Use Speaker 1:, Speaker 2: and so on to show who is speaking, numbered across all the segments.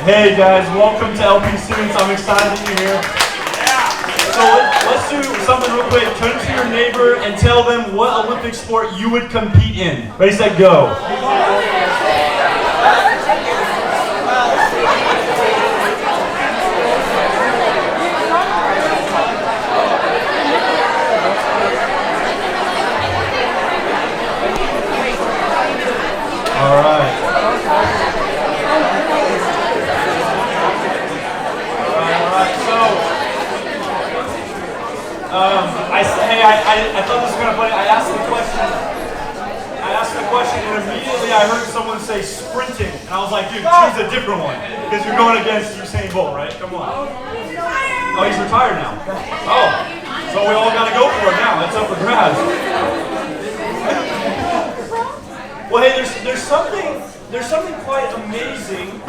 Speaker 1: Hey guys, welcome to LP Students. I'm excited that you're here. So let's do something real quick. Turn to your neighbor and tell them what Olympic sport you would compete in. Ready, set, go. All right. I thought this was kind of funny. I asked the question, and immediately I heard someone say sprinting, and I was like, dude, choose a different one, because you're going against Usain Bolt, right? Come on. Oh, he's retired now. Oh, so we all got to go for it now. That's up for grabs. Well, hey, there's something quite amazing.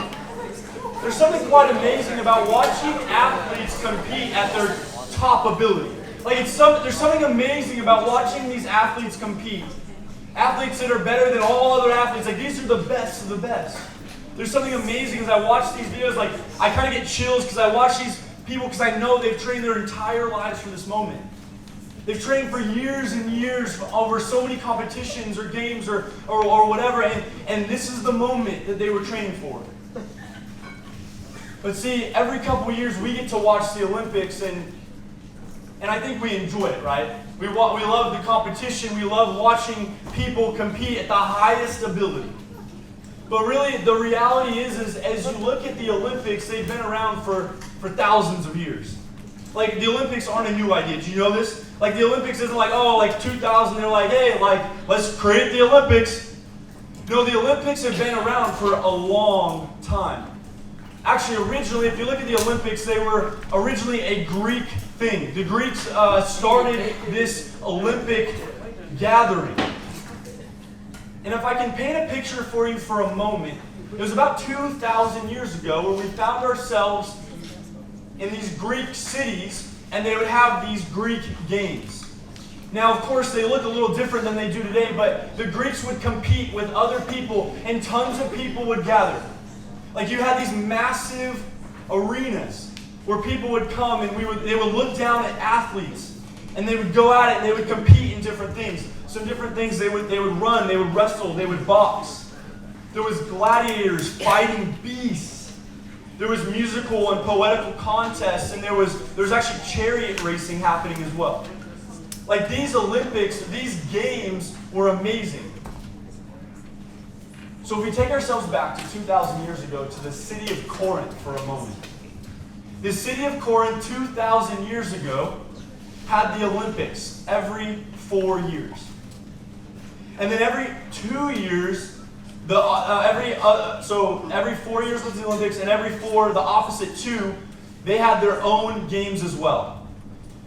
Speaker 1: There's something quite amazing about watching athletes compete at their top ability. Like there's something amazing about watching these athletes compete. Athletes that are better than all other athletes. Like these are the best of the best. There's something amazing as I watch these videos. Like I kind of get chills because I watch these people because I know they've trained their entire lives for this moment. They've trained for years and years over so many competitions or games or whatever, and this is the moment that they were training for. But see, every couple of years we get to watch the Olympics, and I think we enjoy it, right? We love the competition. We love watching people compete at the highest ability. But really, the reality is as you look at the Olympics, they've been around for thousands of years. Like, the Olympics aren't a new idea. Did you know this? Like, the Olympics isn't like, oh, like 2000, they're like, hey, like, let's create the Olympics. No, the Olympics have been around for a long time. Actually, originally, if you look at the Olympics, they were originally a Greek thing. The Greeks started this Olympic gathering. And if I can paint a picture for you for a moment, it was about 2,000 years ago where we found ourselves in these Greek cities, and they would have these Greek games. Now, of course, they look a little different than they do today, but the Greeks would compete with other people, and tons of people would gather. Like you had these massive arenas where people would come and they would look down at athletes and they would go at it and they would compete in different things. Some different things they would run, they would wrestle, they would box. There was gladiators fighting beasts. There was musical and poetical contests, and there was actually chariot racing happening as well. Like these Olympics, these games were amazing. So if we take ourselves back to 2,000 years ago to the city of Corinth for a moment. The city of Corinth 2,000 years ago had the Olympics every 4 years. And then every 2 years, so every 4 years was the Olympics, and every 4, the opposite 2, they had their own games as well.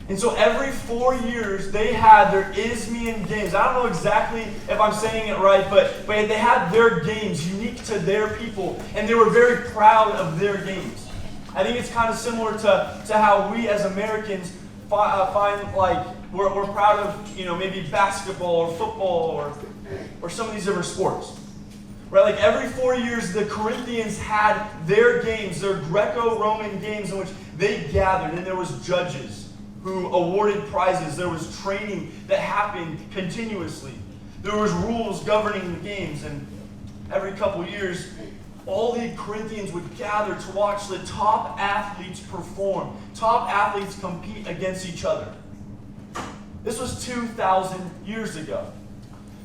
Speaker 1: And so every 4 years, they had their Isthmian games. I don't know exactly if I'm saying it right, but they had their games unique to their people, and they were very proud of their games. I think it's kind of similar to how we as Americans find like we're proud of, maybe basketball or football or some of these different sports. Right? Like every 4 years, the Corinthians had their games, their Greco-Roman games in which they gathered, and there was judges who awarded prizes. There was training that happened continuously. There was rules governing the games, and every couple years, all the Corinthians would gather to watch the top athletes perform. Top athletes compete against each other. This was 2,000 years ago.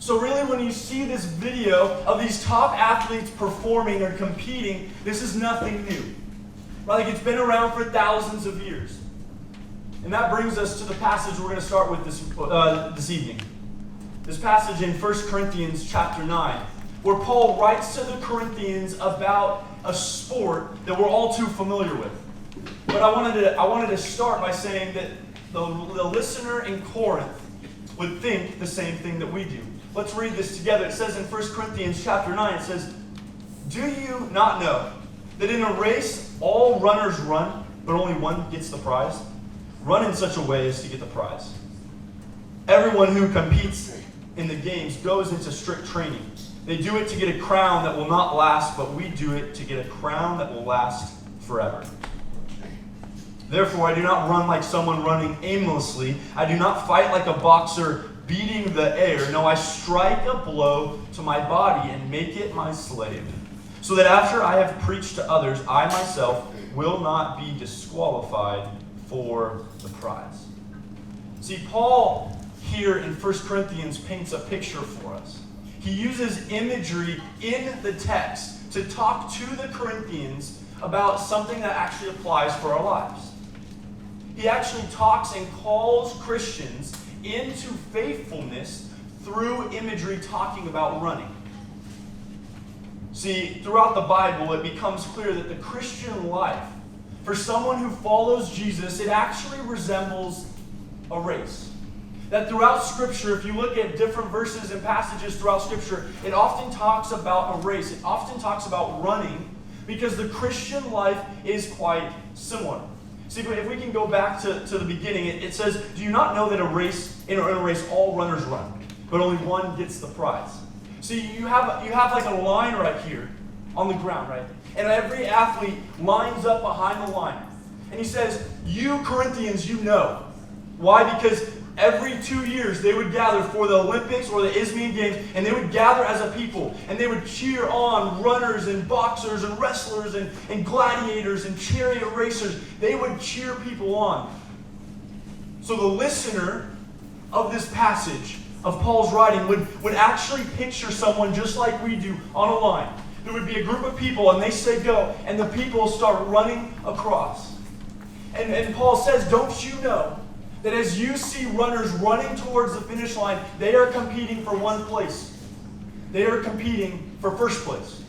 Speaker 1: So really, when you see this video of these top athletes performing or competing, this is nothing new. Right? Like it's been around for thousands of years. And that brings us to the passage we're going to start with this evening. This passage in 1 Corinthians chapter 9, where Paul writes to the Corinthians about a sport that we're all too familiar with. But I wanted to start by saying that the listener in Corinth would think the same thing that we do. Let's read this together. It says in 1 Corinthians chapter 9, it says, "Do you not know that in a race all runners run, but only one gets the prize? Run in such a way as to get the prize. Everyone who competes in the games goes into strict training, They do it to get a crown that will not last, but we do it to get a crown that will last forever. Therefore, I do not run like someone running aimlessly. I do not fight like a boxer beating the air. No, I strike a blow to my body and make it my slave, so that after I have preached to others, I myself will not be disqualified for the prize. See, Paul here in 1 Corinthians paints a picture for us. He uses imagery in the text to talk to the Corinthians about something that actually applies for our lives. He actually talks and calls Christians into faithfulness through imagery talking about running. See, throughout the Bible, it becomes clear that the Christian life, for someone who follows Jesus, it actually resembles a race. That throughout Scripture, if you look at different verses and passages throughout Scripture, it often talks about a race. It often talks about running, because the Christian life is quite similar. See, if we can go back to the beginning, it says, do you not know that in a race all runners run, but only one gets the prize? See, you have like a line right here on the ground, right? And every athlete lines up behind the line. And he says, you Corinthians, you know. Why? Because every 2 years they would gather for the Olympics or the Isthmian Games, and they would gather as a people, and they would cheer on runners and boxers and wrestlers and gladiators and chariot racers. They would cheer people on. So the listener of this passage of Paul's writing would actually picture someone just like we do on a line. There would be a group of people, and they say go, and the people start running across. And Paul says, don't you know that as you see runners running towards the finish line, they are competing for one place. They are competing for first place.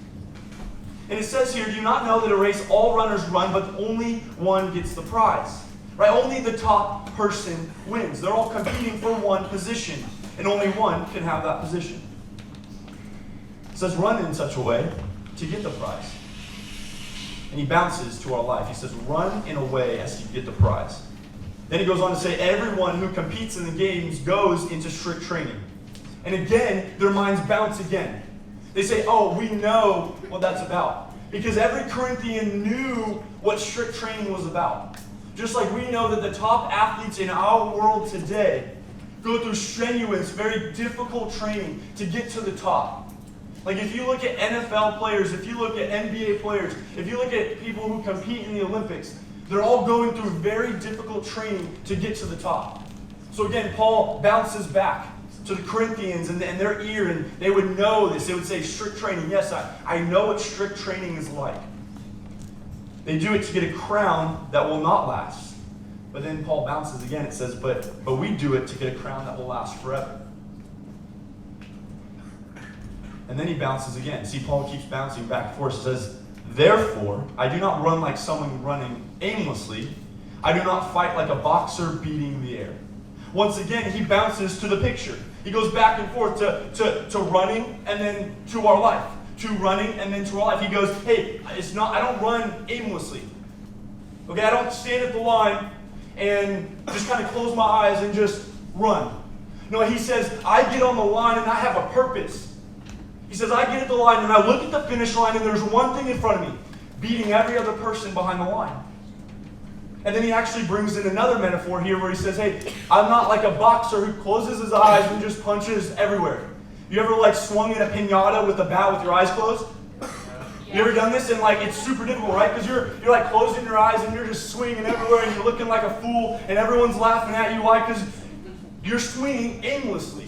Speaker 1: And it says here, do you not know that a race all runners run, but only one gets the prize? Right? Only the top person wins. They're all competing for one position, and only one can have that position. It says run in such a way to get the prize. And he bounces to our life. He says run in a way as to get the prize. Then he goes on to say, everyone who competes in the games goes into strict training. And again, their minds bounce again. They say, oh, we know what that's about. Because every Corinthian knew what strict training was about. Just like we know that the top athletes in our world today go through strenuous, very difficult training to get to the top. Like if you look at NFL players, if you look at NBA players, if you look at people who compete in the Olympics, they're all going through very difficult training to get to the top. So again, Paul bounces back to the Corinthians and their ear, and they would know this. They would say, strict training. Yes, I know what strict training is like. They do it to get a crown that will not last. But then Paul bounces again. It says, but we do it to get a crown that will last forever. And then he bounces again. See, Paul keeps bouncing back and forth. It says, therefore, I do not run like someone running aimlessly. I do not fight like a boxer beating the air. Once again, he bounces to the picture. He goes back and forth to running and then to our life. To running and then to our life. He goes, hey, I don't run aimlessly. Okay, I don't stand at the line and just kind of close my eyes and just run. No, he says, I get on the line and I have a purpose. He says, I get at the line and I look at the finish line and there's one thing in front of me, beating every other person behind the line. And then he actually brings in another metaphor here where he says, hey, I'm not like a boxer who closes his eyes and just punches everywhere. You ever like swung in a piñata with a bat with your eyes closed? You ever done this? And like it's super difficult, right? Because you're like closing your eyes and you're just swinging everywhere and you're looking like a fool and everyone's laughing at you. Why? Because you're swinging aimlessly.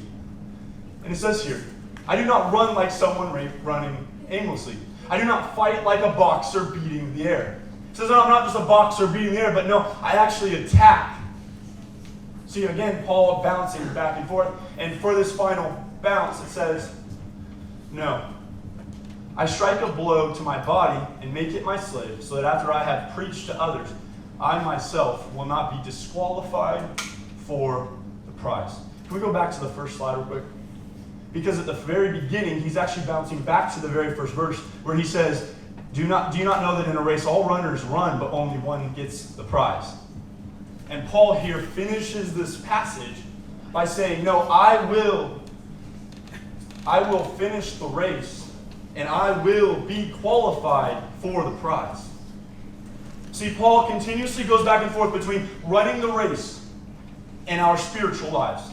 Speaker 1: And it says here, I do not run like someone running aimlessly. I do not fight like a boxer beating the air. It says, no, I'm not just a boxer beating the air, but no, I actually attack. See, again, Paul bouncing back and forth. And for this final bounce, it says, no. I strike a blow to my body and make it my slave, so that after I have preached to others, I myself will not be disqualified for the prize. Can we go back to the first slide real quick? Because at the very beginning, he's actually bouncing back to the very first verse where he says, do you not know that in a race all runners run, but only one gets the prize? And Paul here finishes this passage by saying, no, I will I will finish the race, and I will be qualified for the prize. See, Paul continuously goes back and forth between running the race and our spiritual lives.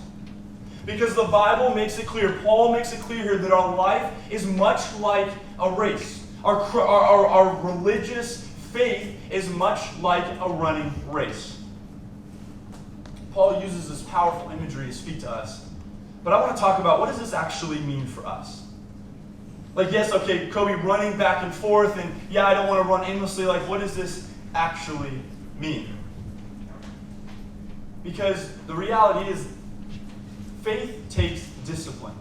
Speaker 1: Because the Bible makes it clear, Paul makes it clear here that our life is much like a race. Our religious faith is much like a running race. Paul uses this powerful imagery to speak to us. But I want to talk about, what does this actually mean for us? Like, yes, okay, Cobie running back and forth, and yeah, I don't want to run aimlessly. Like, what does this actually mean? Because the reality is, faith takes discipline.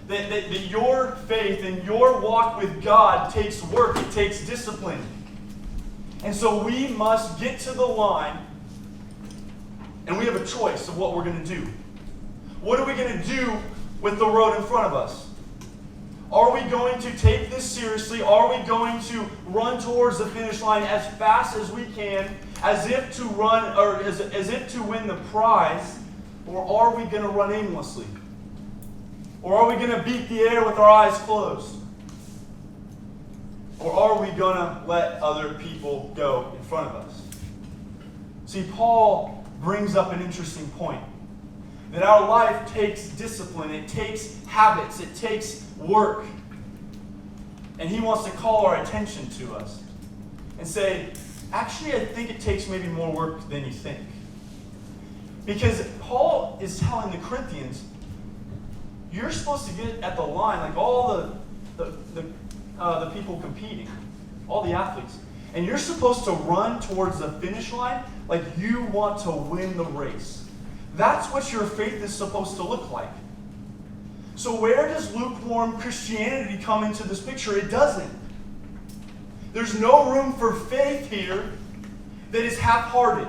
Speaker 1: That your faith and your walk with God takes work, it takes discipline. And so we must get to the line, and we have a choice of what we're going to do. What are we going to do with the road in front of us? Are we going to take this seriously? Are we going to run towards the finish line as fast as we can, as if to run, or as if to win the prize? Or are we going to run aimlessly? Or are we going to beat the air with our eyes closed? Or are we going to let other people go in front of us? See, Paul brings up an interesting point. That our life takes discipline, it takes habits, it takes work. And he wants to call our attention to us and say, actually, I think it takes maybe more work than you think. Because Paul is telling the Corinthians, you're supposed to get at the line like all the people competing, all the athletes. And you're supposed to run towards the finish line like you want to win the race. That's what your faith is supposed to look like. So where does lukewarm Christianity come into this picture? It doesn't. There's no room for faith here that is half-hearted.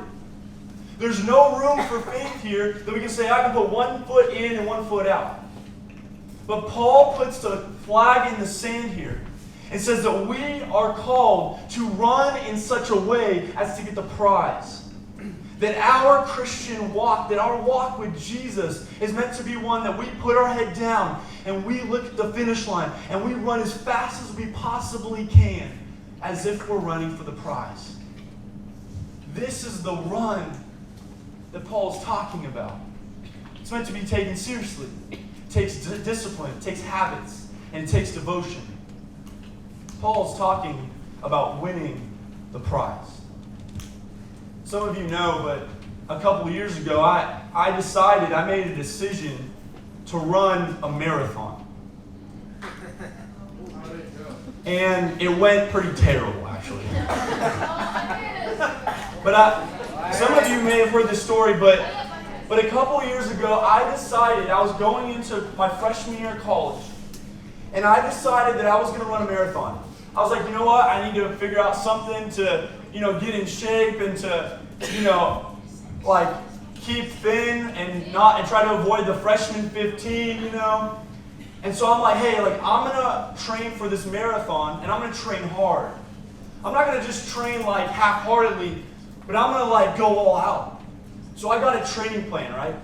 Speaker 1: There's no room for faith here that we can say, I can put one foot in and one foot out. But Paul puts the flag in the sand here and says that we are called to run in such a way as to get the prize. That our Christian walk, that our walk with Jesus is meant to be one that we put our head down and we look at the finish line and we run as fast as we possibly can as if we're running for the prize. This is the run that Paul's talking about. It's meant to be taken seriously. It takes discipline, it takes habits, and it takes devotion. Paul's talking about winning the prize. Some of you know, but a couple of years ago, I made a decision to run a marathon. And it went pretty terrible, actually. But some of you may have heard this story, but a couple of years ago, I decided, I was going into my freshman year of college, and I decided that I was going to run a marathon. I was like, you know what, I need to figure out something to, get in shape and to, like keep thin and try to avoid the freshman 15, And so I'm like, hey, I'm gonna train for this marathon and I'm gonna train hard. I'm not gonna just train like half-heartedly, but I'm gonna go all out. So I got a training plan, right?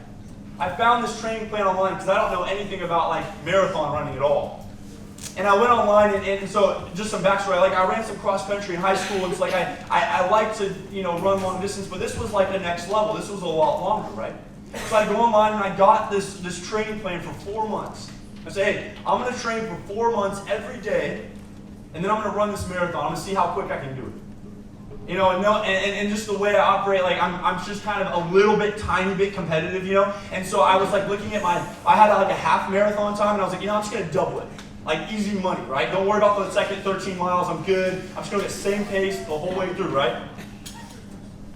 Speaker 1: I found this training plan online because I don't know anything about marathon running at all. And I went online, and so just some backstory. I ran some cross country in high school, and it's I like to run long distance, but this was the next level. This was a lot longer, right? So I go online and I got this training plan for 4 months. I say, hey, I'm going to train for 4 months every day, and then I'm going to run this marathon. I'm going to see how quick I can do it. And just the way I operate, I'm just kind of a little bit, tiny bit competitive, And so I was looking at I had a half marathon time, and I was like, I'm just going to double it. Easy money, right? Don't worry about the second 13 miles. I'm good. I'm just going to get the same pace the whole way through, right?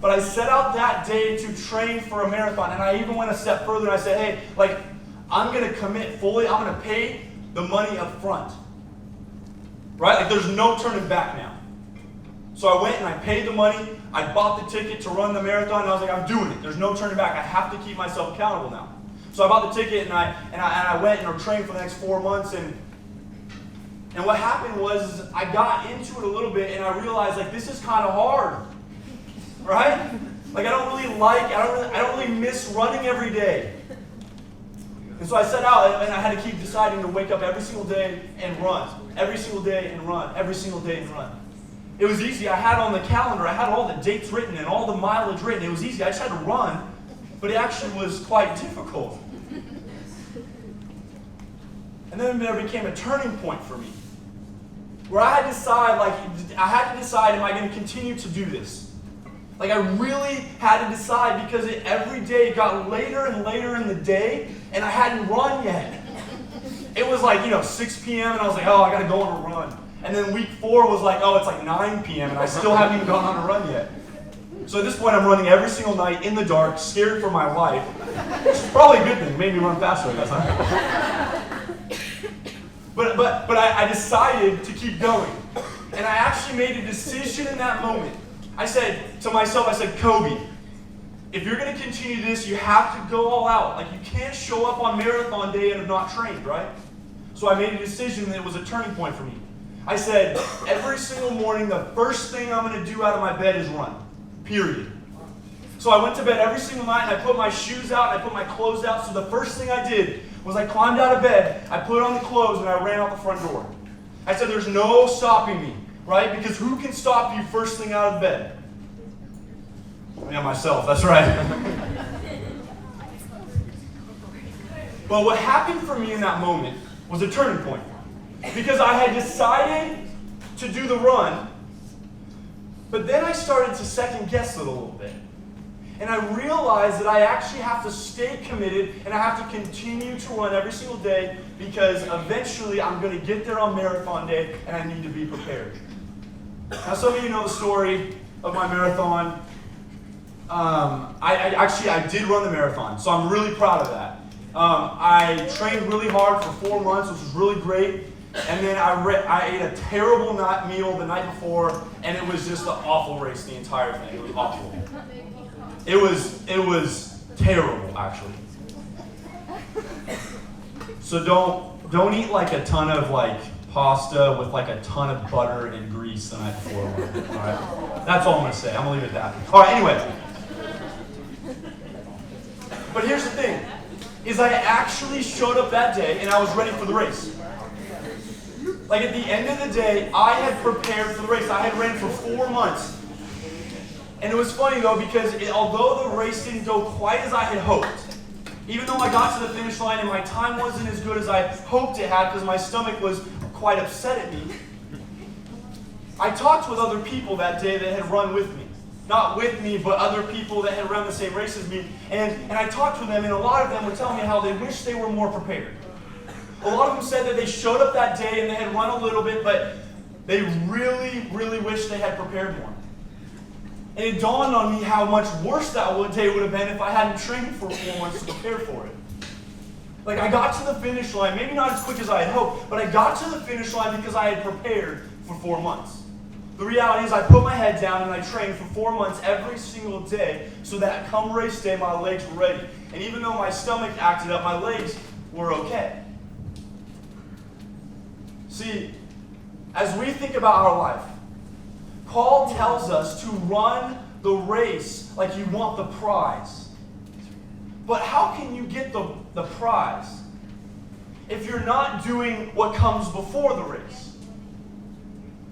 Speaker 1: But I set out that day to train for a marathon. And I even went a step further. And I said, hey, I'm going to commit fully. I'm going to pay the money up front. Right? There's no turning back now. So I went and I paid the money. I bought the ticket to run the marathon. And I was like, I'm doing it. There's no turning back. I have to keep myself accountable now. So I bought the ticket and I went and trained for the next 4 months. And what happened was I got into it a little bit and I realized this is kind of hard, right? I don't really miss running every day. And so I set out, and I had to keep deciding to wake up every single day and run. Every single day and run. Every single day and run. It was easy. I had on the calendar, I had all the dates written and all the mileage written. It was easy. I just had to run, but it actually was quite difficult. And then there became a turning point for me, where I had to decide, am I going to continue to do this? Like, I really had to decide, because every day got later and later in the day, and I hadn't run yet. It was like, 6 p.m., and I was like, oh, I got to go on a run. And then week 4 was like, oh, it's like 9 p.m., and I still haven't even gone on a run yet. So at this point, I'm running every single night in the dark, scared for my life, which is probably a good thing. It made me run faster at that time. But I decided to keep going. And I actually made a decision in that moment. I said to myself, Cobie, if you're going to continue this, you have to go all out. Like, you can't show up on marathon day and have not trained, right? So I made a decision, and it was a turning point for me. I said, every single morning, the first thing I'm going to do out of my bed is run. Period. So I went to bed every single night, and I put my shoes out, and I put my clothes out. So the first thing I did was I climbed out of bed, I put on the clothes, and I ran out the front door. I said, there's no stopping me, right? Because who can stop you first thing out of bed? Yeah, myself, that's right. But what happened for me in that moment was a turning point. Because I had decided to do the run, but then I started to second guess it a little bit. And I realized that I actually have to stay committed, and I have to continue to run every single day, because eventually I'm going to get there on marathon day, and I need to be prepared. Now, some of you know the story of my marathon. I did run the marathon, so I'm really proud of that. I trained really hard for 4 months, which was really great. And then I ate a terrible meal the night before, and it was just an awful race, the entire thing. It was awful. It was terrible, actually. So don't eat like a ton of like pasta with like a ton of butter and grease the night before. All right, that's all I'm gonna say. I'm gonna leave it at that. All right, anyway. But here's the thing: is I actually showed up that day and I was ready for the race. Like, at the end of the day, I had prepared for the race. I had ran for 4 months. And it was funny, though, because although the race didn't go quite as I had hoped, even though I got to the finish line and my time wasn't as good as I hoped it had because my stomach was quite upset at me, I talked with other people that day that had run with me. Not with me, but other people that had run the same race as me. And I talked with them, and a lot of them were telling me how they wish they were more prepared. A lot of them said that they showed up that day and they had run a little bit, but they really, really wished they had prepared more. And it dawned on me how much worse that day would have been if I hadn't trained for 4 months to prepare for it. Like, I got to the finish line, maybe not as quick as I had hoped, but I got to the finish line because I had prepared for 4 months. The reality is I put my head down and I trained for 4 months every single day so that come race day, my legs were ready. And even though my stomach acted up, my legs were okay. See, as we think about our life, Paul tells us to run the race like you want the prize. But how can you get the prize if you're not doing what comes before the race?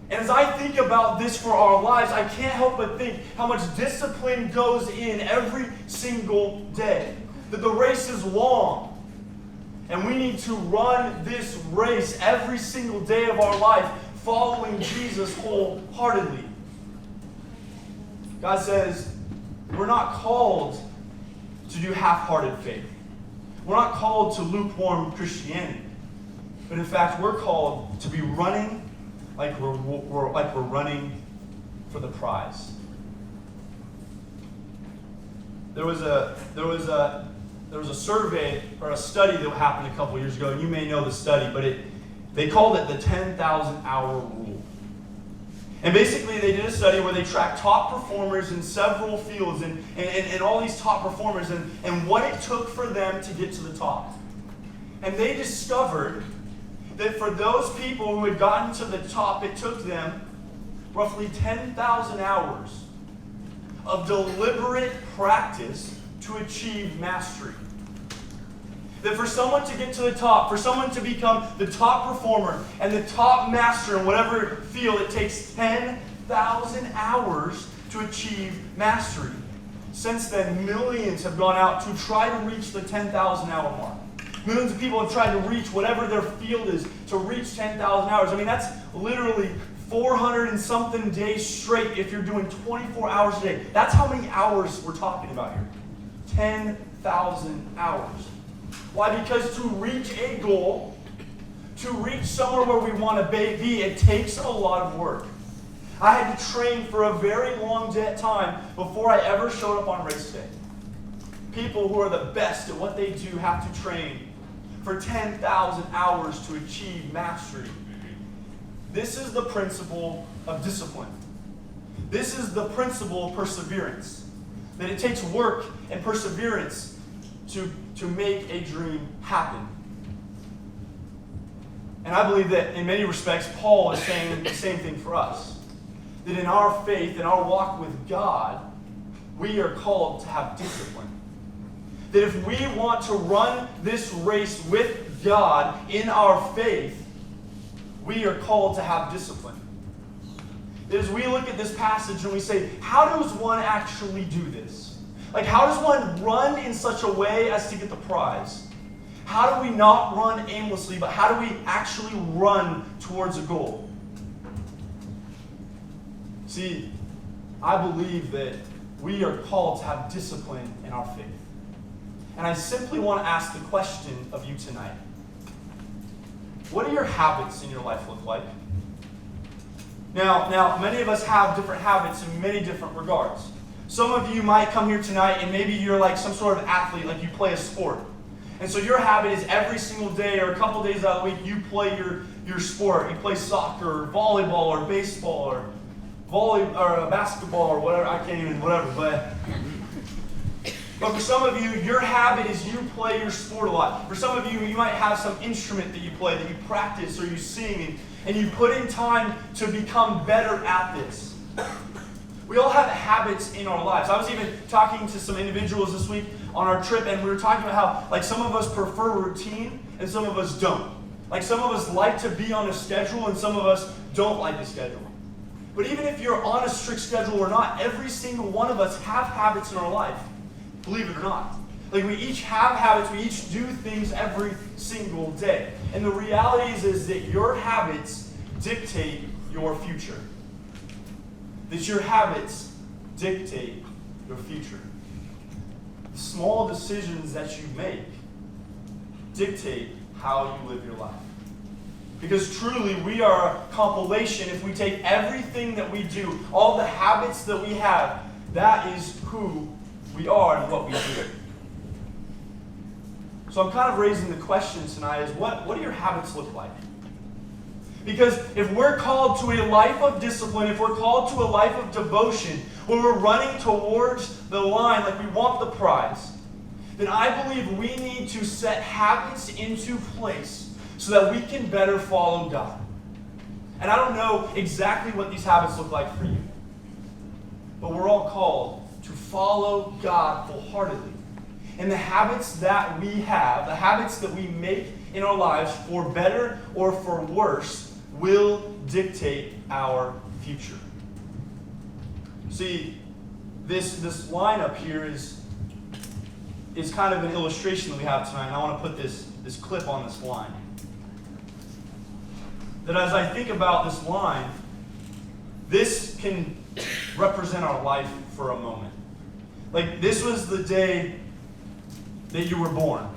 Speaker 1: And as I think about this for our lives, I can't help but think how much discipline goes in every single day. That the race is long. And we need to run this race every single day of our life, following Jesus wholeheartedly. God says, we're not called to do half-hearted faith. We're not called to lukewarm Christianity. But in fact, we're called to be running like we're running for the prize. There was a survey or a study that happened a couple years ago, and you may know the study, but they called it the 10,000-hour rule. And basically, they did a study where they tracked top performers in several fields and all these top performers and what it took for them to get to the top. And they discovered that for those people who had gotten to the top, it took them roughly 10,000 hours of deliberate practice to achieve mastery. That for someone to get to the top, for someone to become the top performer and the top master in whatever field, it takes 10,000 hours to achieve mastery. Since then, millions have gone out to try to reach the 10,000 hour mark. Millions of people have tried to reach whatever their field is, to reach 10,000 hours. I mean, that's literally 400 and something days straight if you're doing 24 hours a day. That's how many hours we're talking about here. 10,000 hours. Why? Because to reach a goal, to reach somewhere where we want to be, it takes a lot of work. I had to train for a very long time before I ever showed up on race day. People who are the best at what they do have to train for 10,000 hours to achieve mastery. This is the principle of discipline. This is the principle of perseverance. That it takes work and perseverance to make a dream happen. And I believe that in many respects, Paul is saying the same thing for us. That in our faith, in our walk with God, we are called to have discipline. That if we want to run this race with God in our faith, we are called to have discipline. That as we look at this passage and we say, how does one actually do this? Like, how does one run in such a way as to get the prize? How do we not run aimlessly, but how do we actually run towards a goal? See, I believe that we are called to have discipline in our faith. And I simply want to ask the question of you tonight. What do your habits in your life look like? Now, many of us have different habits in many different regards. Some of you might come here tonight and maybe you're like some sort of athlete, like you play a sport. And so your habit is every single day or a couple days out of the week you play your sport. You play soccer or volleyball or baseball or basketball or whatever. I can't even, whatever. But for some of you, your habit is you play your sport a lot. For some of you, you might have some instrument that you play, that you practice or you sing, and you put in time to become better at this. We all have habits in our lives. I was even talking to some individuals this week on our trip, and we were talking about how, like, some of us prefer routine and some of us don't. Like, some of us like to be on a schedule and some of us don't like the schedule. But even if you're on a strict schedule or not, every single one of us have habits in our life. Believe it or not. Like, we each have habits, we each do things every single day. And the reality is that your habits dictate your future. That your habits dictate your future. The small decisions that you make dictate how you live your life. Because truly, we are a compilation. If we take everything that we do, all the habits that we have, that is who we are and what we do. So I'm kind of raising the question tonight is, what do your habits look like? Because if we're called to a life of discipline, if we're called to a life of devotion, where we're running towards the line like we want the prize, then I believe we need to set habits into place so that we can better follow God. And I don't know exactly what these habits look like for you, but we're all called to follow God wholeheartedly. And the habits that we have, the habits that we make in our lives, for better or for worse, will dictate our future. See, this line up here is kind of an illustration that we have tonight, and I want to put this clip on this line. That as I think about this line, this can represent our life for a moment. Like, this was the day that you were born.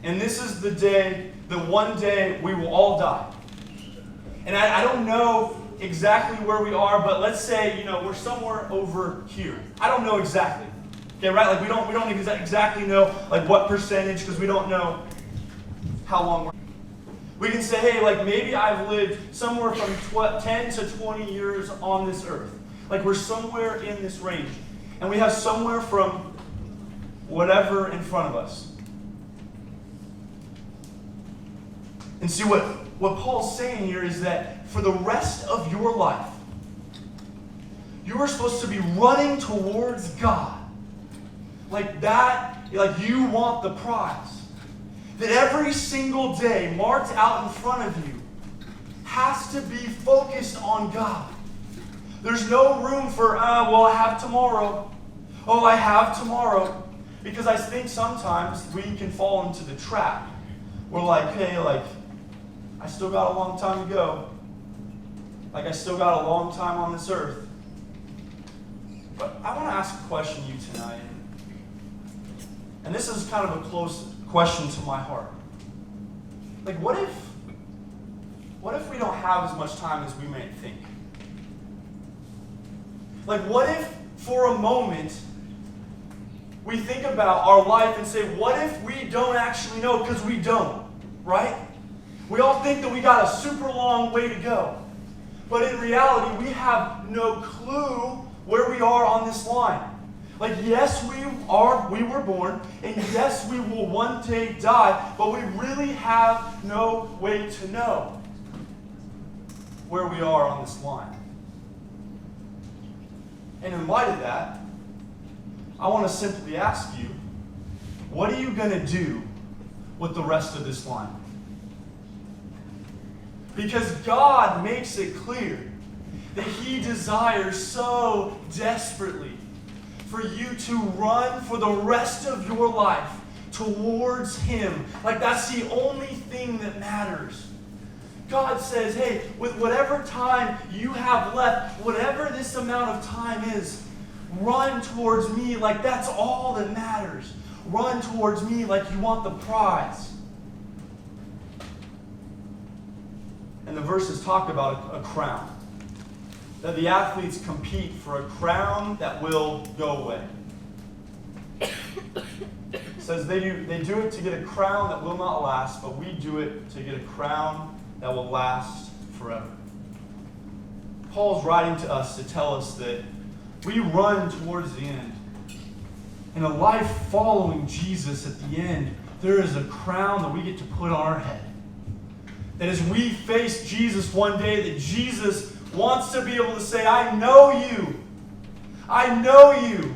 Speaker 1: And this is the day that one day we will all die. And I don't know exactly where we are, but let's say, we're somewhere over here. I don't know exactly. Okay, right? Like, we don't exactly know, like, what percentage, because we don't know how long we're. We can say, hey, like, maybe I've lived somewhere from 10 to 20 years on this earth. Like, we're somewhere in this range. And we have somewhere from whatever in front of us. And see, what Paul's saying here is that for the rest of your life, you are supposed to be running towards God. Like that, like you want the prize. that every single day marked out in front of you has to be focused on God. There's no room for, well, I have tomorrow. Oh, I have tomorrow. Because I think sometimes we can fall into the trap. We're like, hey, I still got a long time to go. I still got a long time on this earth. But I want to ask a question to you tonight. And this is kind of a close question to my heart. What if we don't have as much time as we may think? What if for a moment we think about our life and say, what if we don't actually know? Because we don't, right? We all think that we got a super long way to go. But in reality, we have no clue where we are on this line. Yes, we were born, and yes, we will one day die, but we really have no way to know where we are on this line. And in light of that, I want to simply ask you, what are you going to do with the rest of this line? Because God makes it clear that He desires so desperately for you to run for the rest of your life towards Him. That's the only thing that matters. God says, hey, with whatever time you have left, whatever this amount of time is, run towards me that's all that matters. Run towards me like you want the prize. And the verses talk about a crown. That the athletes compete for a crown that will go away. It says they do it to get a crown that will not last, but we do it to get a crown that will last forever. Paul's writing to us to tell us that we run towards the end. In a life following Jesus at the end, there is a crown that we get to put on our head. That as we face Jesus one day, that Jesus wants to be able to say, I know you. I know you.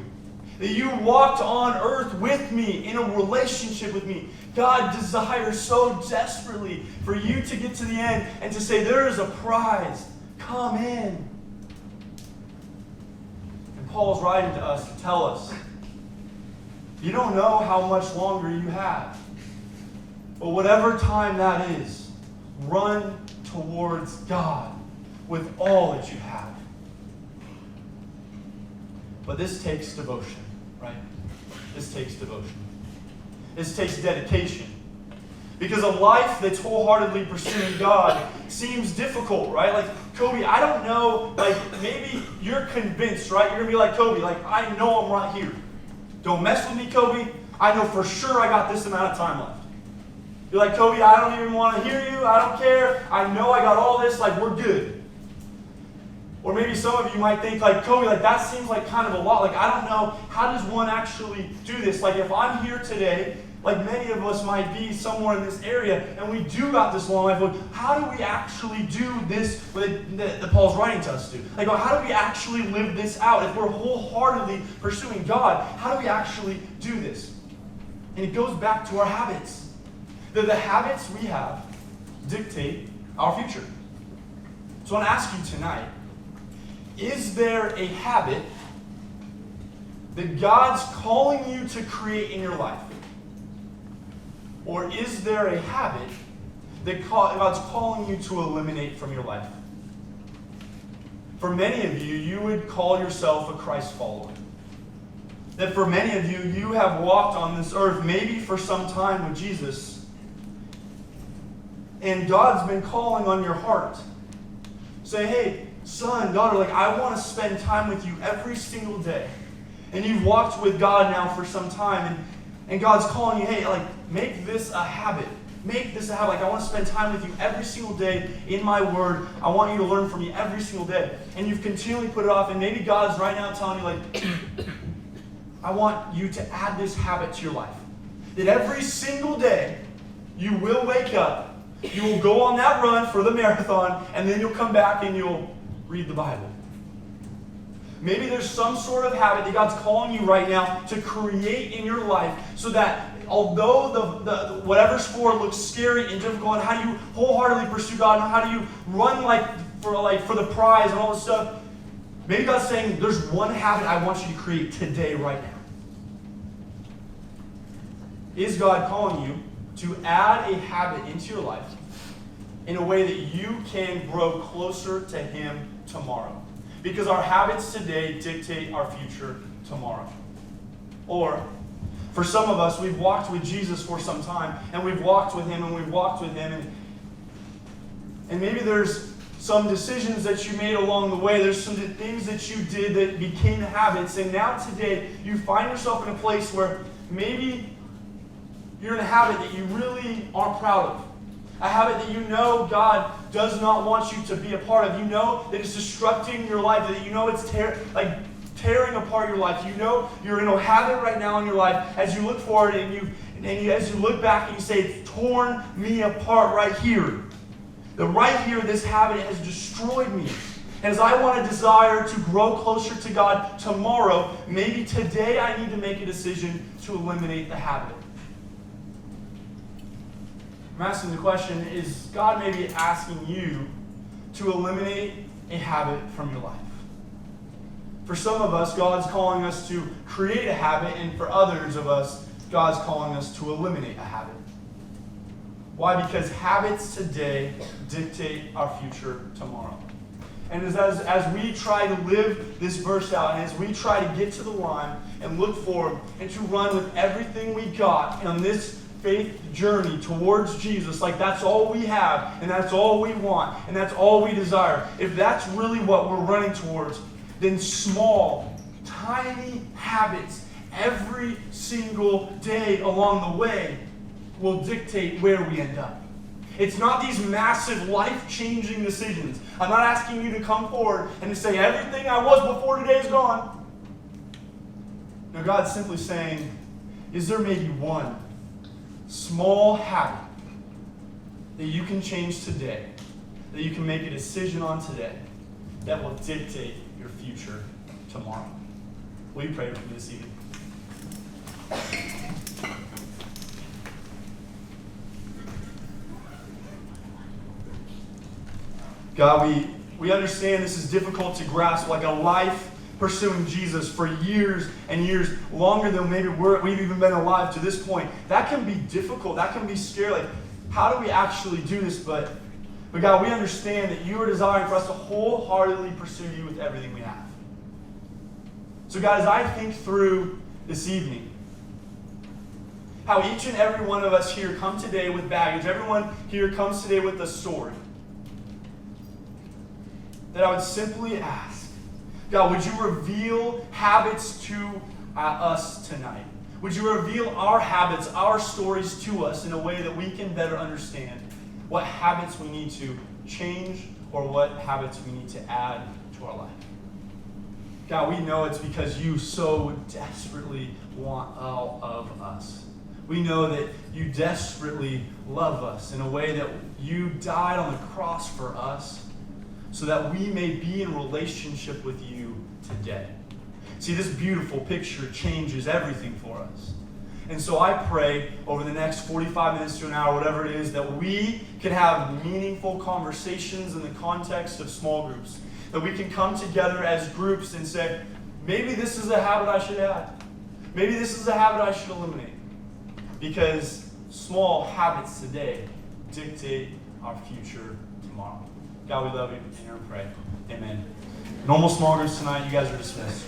Speaker 1: That you walked on earth with me, in a relationship with me. God desires so desperately for you to get to the end and to say, there is a prize. Come in. And Paul's writing to us to tell us, you don't know how much longer you have. But whatever time that is, run towards God with all that you have. But this takes devotion, right? This takes devotion. This takes dedication. Because a life that's wholeheartedly pursuing God seems difficult, right? Cobie, I don't know, maybe you're convinced, right? You're going to be like, Cobie, I know I'm right here. Don't mess with me, Cobie. I know for sure I got this amount of time left. You're like, Cobie, I don't even want to hear you. I don't care. I know I got all this. We're good. Or maybe some of you might think, Cobie, that seems kind of a lot. I don't know, how does one actually do this? If I'm here today, many of us might be somewhere in this area, and we do got this long life, how do we actually do this that Paul's writing to us to? How do we actually live this out? If we're wholeheartedly pursuing God, how do we actually do this? And it goes back to our habits. The habits we have dictate our future. So I want to ask you tonight, is there a habit that God's calling you to create in your life? Or is there a habit that God's calling you to eliminate from your life? For many of you, you would call yourself a Christ follower. That for many of you, you have walked on this earth maybe for some time with Jesus. And God's been calling on your heart. Say, hey, son, daughter, I want to spend time with you every single day. And you've walked with God now for some time, and God's calling you, hey, make this a habit. Make this a habit. I want to spend time with you every single day in my word. I want you to learn from me every single day. And you've continually put it off, and maybe God's right now telling you, I want you to add this habit to your life. That every single day, you will wake up, you will go on that run for the marathon, and then you'll come back and you'll read the Bible. Maybe there's some sort of habit that God's calling you right now to create in your life so that although the whatever sport looks scary and difficult, and how do you wholeheartedly pursue God, and how do you run for the prize and all this stuff, maybe God's saying, there's one habit I want you to create today, right now. Is God calling you to add a habit into your life in a way that you can grow closer to Him tomorrow? Because our habits today dictate our future tomorrow. Or, for some of us, we've walked with Jesus for some time, and we've walked with Him, and maybe there's some decisions that you made along the way. There's some things that you did that became habits, and now today you find yourself in a place where maybe you're in a habit that you really aren't proud of. A habit that you know God does not want you to be a part of. You know that it's destructing your life, that you know it's tearing apart your life. You know you're in a habit right now in your life as you look forward as you look back and you say, it's torn me apart right here. That right here, this habit has destroyed me. And as I want to desire to grow closer to God tomorrow, maybe today I need to make a decision to eliminate the habit. I'm asking the question, is God maybe asking you to eliminate a habit from your life? For some of us, God's calling us to create a habit, and for others of us, God's calling us to eliminate a habit. Why? Because habits today dictate our future tomorrow. And as we try to live this verse out, and as we try to get to the line and look forward and to run with everything we got on this faith journey towards Jesus, like that's all we have, and that's all we want, and that's all we desire, if that's really what we're running towards, then small, tiny habits every single day along the way will dictate where we end up. It's not these massive, life-changing decisions. I'm not asking you to come forward and to say, everything I was before today is gone. No, God's simply saying, is there maybe one small habit that you can change today, that you can make a decision on today, that will dictate your future tomorrow? Will you pray with me this evening? God, we understand this is difficult to grasp, like a life pursuing Jesus for years and years, longer than maybe we've even been alive to this point. That can be difficult. That can be scary. Like, how do we actually do this? But God, we understand that you are desiring for us to wholeheartedly pursue you with everything we have. So God, as I think through this evening, how each and every one of us here come today with baggage, everyone here comes today with a story, that I would simply ask, God, would you reveal habits to us tonight? Would you reveal our habits, our stories to us in a way that we can better understand what habits we need to change or what habits we need to add to our life? God, we know it's because you so desperately want all of us. We know that you desperately love us in a way that you died on the cross for us, so that we may be in relationship with you today. See, this beautiful picture changes everything for us. And so I pray over the next 45 minutes to an hour, whatever it is, that we can have meaningful conversations in the context of small groups. That we can come together as groups and say, maybe this is a habit I should add. Maybe this is a habit I should eliminate. Because small habits today dictate our future tomorrow. God, we love you, and we pray. Amen. Normal small groups tonight. You guys are dismissed.